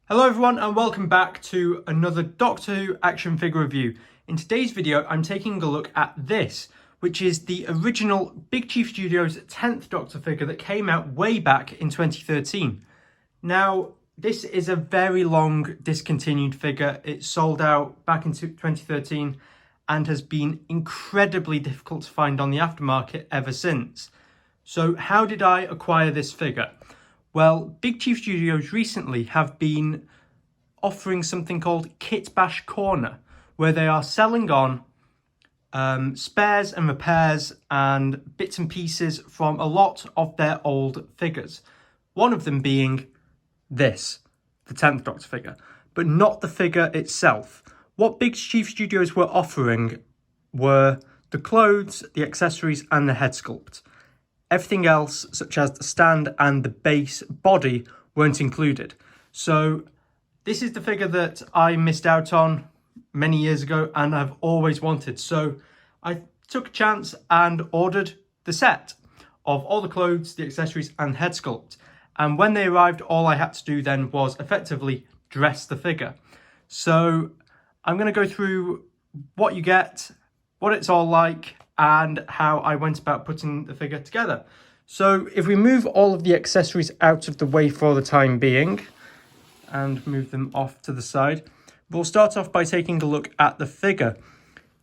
Hello everyone and welcome back to another Doctor Who action figure review. In today's video I'm taking a look at this, which is the original Big Chief Studios 10th Doctor figure that came out way back in 2013. Now this is a very long discontinued figure. It sold out back in 2013 and has been incredibly difficult to find on the aftermarket ever since. So how did I acquire this figure? Well, Big Chief Studios recently have been offering something called Kitbash Corner, where they are selling on spares and repairs and bits and pieces from a lot of their old figures. One of them being this, the 10th Doctor figure, but not the figure itself. What Big Chief Studios were offering were the clothes, the accessories and the head sculpt. Everything else, such as the stand and the base body, weren't included. So this is the figure that I missed out on many years ago and I've always wanted. So I took a chance and ordered the set of all the clothes, the accessories and head sculpt. And when they arrived, all I had to do then was effectively dress the figure. So I'm going to go through what you get, what it's all like, and how I went about putting the figure together. So if we move all of the accessories out of the way for the time being and move them off to the side, we'll start off by taking a look at the figure.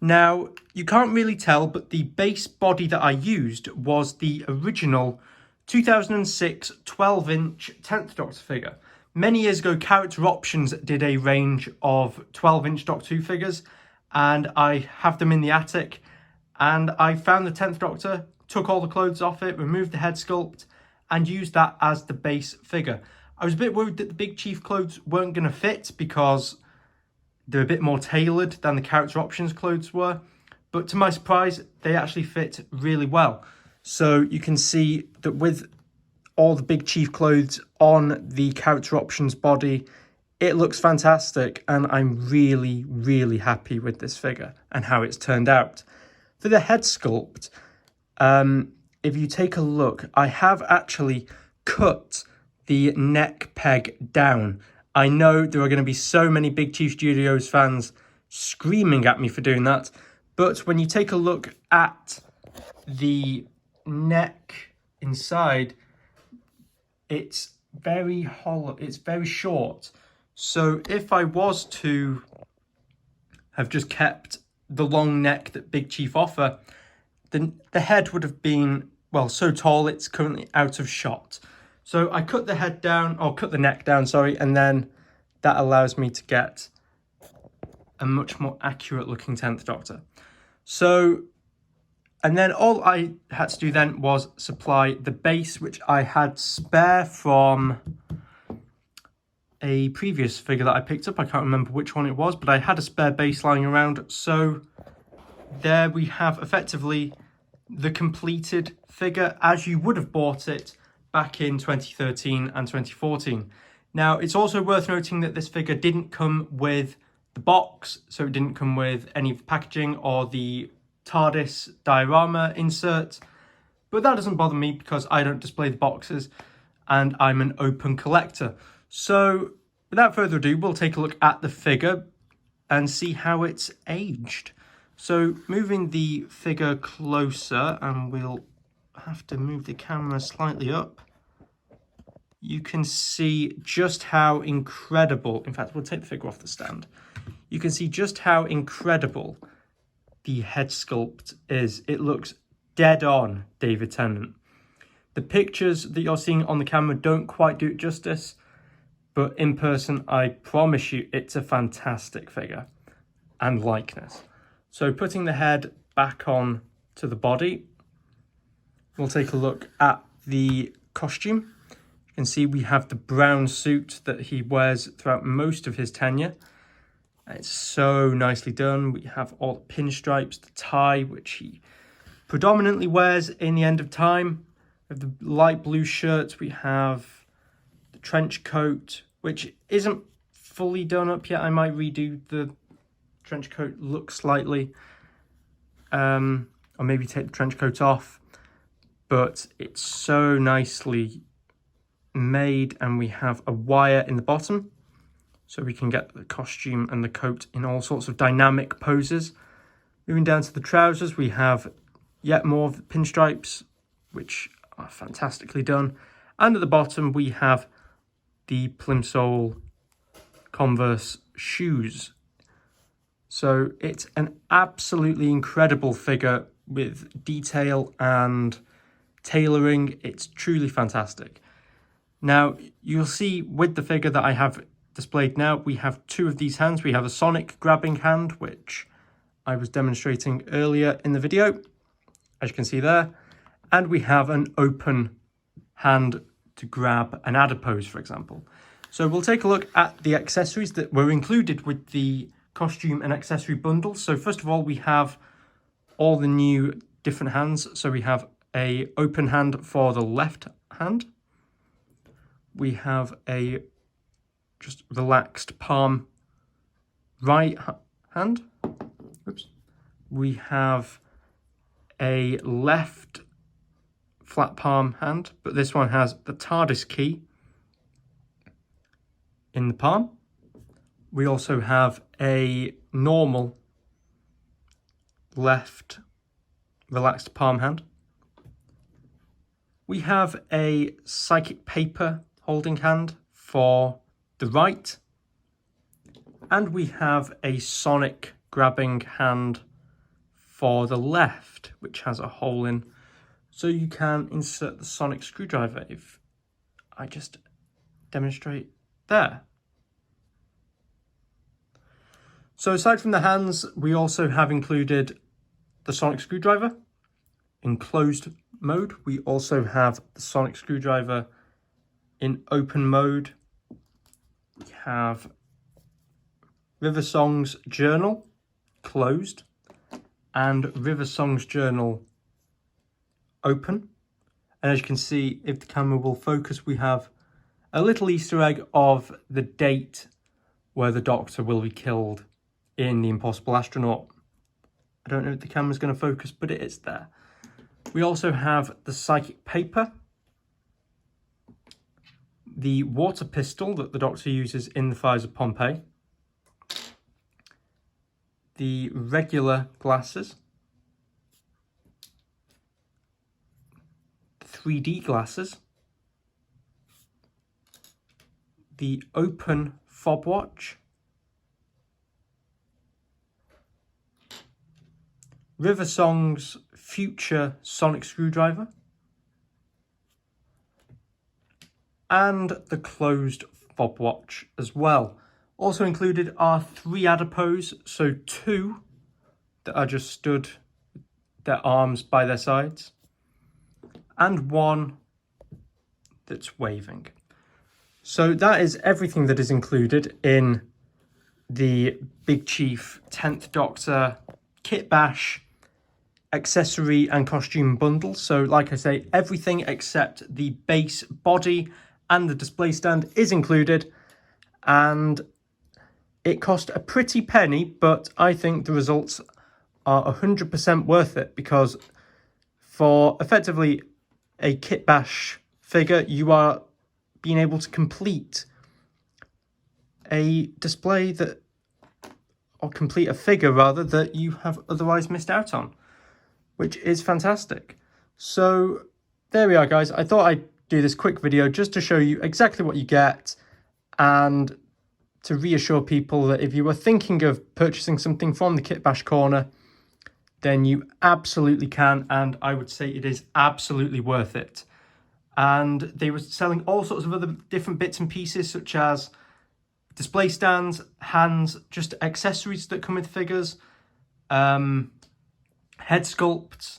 Now, you can't really tell, but the base body that I used was the original 2006 12-inch 10th Doctor figure. Many years ago, Character Options did a range of 12-inch Doctor Who figures, and I have them in the attic. And I found the 10th Doctor, took all the clothes off it, removed the head sculpt, and used that as the base figure. I was a bit worried that the Big Chief clothes weren't going to fit because they're a bit more tailored than the Character Options clothes were. But to my surprise, they actually fit really well. So you can see that with all the Big Chief clothes on the Character Options body, it looks fantastic. And I'm really, really happy with this figure and how it's turned out. For the head sculpt, if you take a look, I have actually cut the neck peg down. I know there are going to be so many Big Chief Studios fans screaming at me for doing that, but when you take a look at the neck inside, it's very hollow, it's very short. So if I was to have just kept the long neck that Big Chief offer, then the head would have been, well, so tall it's currently out of shot. So I cut the head down, or cut the neck down, sorry, and then that allows me to get a much more accurate looking 10th Doctor. So, and then all I had to do then was supply the base, which I had spare from a previous figure that I picked up. I can't remember which one it was, but I had a spare base lying around. So there we have effectively the completed figure as you would have bought it back in 2013 and 2014. Now, it's also worth noting that this figure didn't come with the box, so it didn't come with any of the packaging or the TARDIS diorama insert, but that doesn't bother me because I don't display the boxes and I'm an open collector. So without further ado, we'll take a look at the figure and see how it's aged. So moving the figure closer, and we'll have to move the camera slightly up, you can see just how incredible, in fact, we'll take the figure off the stand. You can see just how incredible the head sculpt is. It looks dead on David Tennant. The pictures that you're seeing on the camera don't quite do it justice, but in person, I promise you, it's a fantastic figure and likeness. So putting the head back on to the body, we'll take a look at the costume. You can see we have the brown suit that he wears throughout most of his tenure. It's so nicely done. We have all the pinstripes, the tie, which he predominantly wears in the End of Time. We have the light blue shirts. We have the trench coat, which isn't fully done up yet. I might redo the trench coat look slightly, or maybe take the trench coat off, but it's so nicely made. And we have a wire in the bottom so we can get the costume and the coat in all sorts of dynamic poses. Moving down to the trousers, we have yet more of the pinstripes, which are fantastically done. And at the bottom, we have the plimsoll Converse shoes. So it's an absolutely incredible figure with detail and tailoring. It's truly fantastic. Now, you'll see with the figure that I have displayed now, we have two of these hands. We have a Sonic grabbing hand, which I was demonstrating earlier in the video, as you can see there. And we have an open hand to grab an adipose, for example. So we'll take a look at the accessories that were included with the costume and accessory bundle. So first of all, we have all the new different hands. So we have a open hand for the left hand. We have a just relaxed palm right hand. Oops. We have a left flat palm hand, but this one has the TARDIS key in the palm. We also have a normal left relaxed palm hand. We have a psychic paper holding hand for the right. And we have a Sonic grabbing hand for the left, which has a hole in, so you can insert the Sonic screwdriver if I just demonstrate there. So aside from the hands, we also have included the Sonic screwdriver in closed mode. We also have the Sonic screwdriver in open mode. We have River Song's journal closed and River Song's journal open. And as you can see, if the camera will focus, we have a little Easter egg of the date where the Doctor will be killed in The Impossible Astronaut. I don't know if the camera's going to focus, but it is there. We also have the psychic paper, the water pistol that the Doctor uses in the Fires of Pompeii, the regular glasses, the 3D glasses, the open fob watch, River Song's future Sonic screwdriver, and the closed fob watch as well. Also included are 3 adipose, so 2 that are just stood, their arms by their sides, and 1 that's waving. So that is everything that is included in the Big Chief 10th Doctor Kitbash accessory and costume bundle. So like I say, everything except the base body and the display stand is included, and it cost a pretty penny, but I think the results are 100% worth it, because for effectively a Kitbash figure, you are being able to complete a display that, or complete a figure rather, that you have otherwise missed out on, which is fantastic. So there we are, guys. I thought I'd do this quick video just to show you exactly what you get, and to reassure people that if you were thinking of purchasing something from the Kitbash Corner, then you absolutely can, and I would say it is absolutely worth it. And they were selling all sorts of other different bits and pieces, such as display stands, hands, just accessories that come with figures, head sculpts.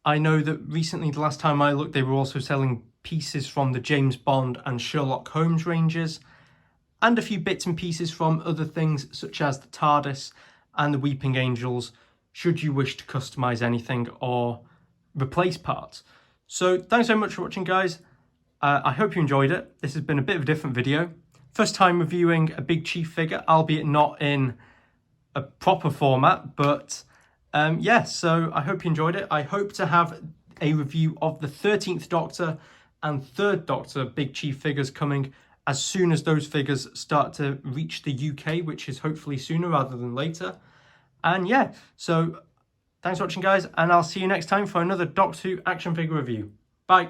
I know that recently, the last time I looked, they were also selling pieces from the James Bond and Sherlock Holmes ranges, and a few bits and pieces from other things such as the TARDIS and the Weeping Angels, should you wish to customize anything or replace parts. So thanks so much for watching, guys. I hope you enjoyed it. This has been a bit of a different video. First time reviewing a Big Chief figure, albeit not in a proper format, but yeah, so I hope you enjoyed it. I hope to have a review of the 13th Doctor and 3rd Doctor Big Chief figures coming as soon as those figures start to reach the UK, which is hopefully sooner rather than later. And yeah, so thanks for watching, guys, and I'll see you next time for another Doctor Who action figure review. Bye.